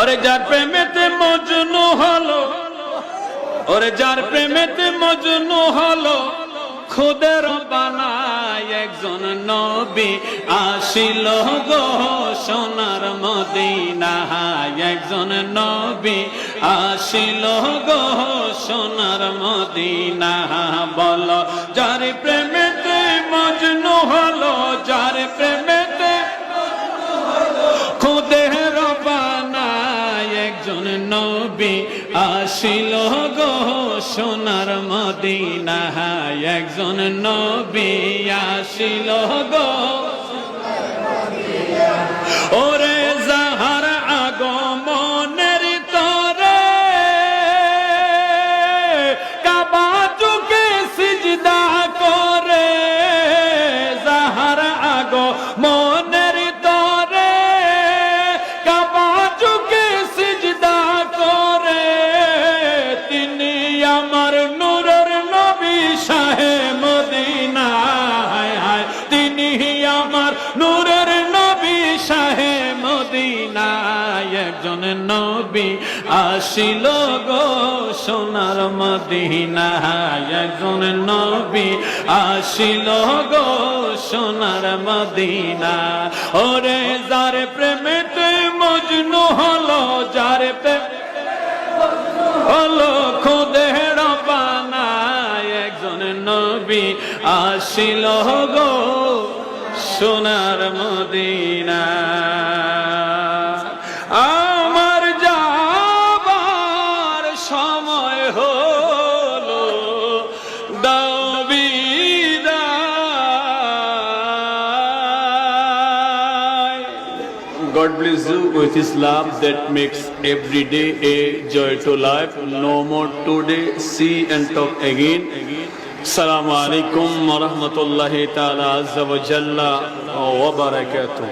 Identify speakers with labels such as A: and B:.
A: ওরে যার প্রেমেতে মজনু হলো, ওরে যার প্রেমেতে মজনু হলো, খুদের বানায় একজন নবী আসিল গো সোনার মদিনায়, একজন নবী আসিল গো সোনার মদিনা। বলো যার প্রেমেতে মজনু হলো, যার প্রেমেতে খুদের বানায় একজন নবী আসিল গো সোনার মদিনায়, একজন নবী আসিল গো। ওরে যাহার আগমনের তরে কাবা চুকে সিজদা করে, যাহার আগমনের তরে কাবা চুকে সিজদা করে, তিনি আমার নূরের নবী শাহে মদিনা। তিনি আমার নূরের নবী শাহে মদিনা, একজন নবী আসিল গো সোনার মদিনা, একজন নবী আসিল গো সোনার মদিনা। ওরে যার প্রেমেতে মজনু হলো, যার হলো খুদের বানায় একজন নবী আসিল গো সোনার মদিনা। আমার যাবার সময় হলো, দাও বিদায়। God bless you with His love that makes every day a joy to life. No more today. See and talk again. Assalamu alaikum wa rahmatullahi ta'ala azza wa jalla wa barakatuh.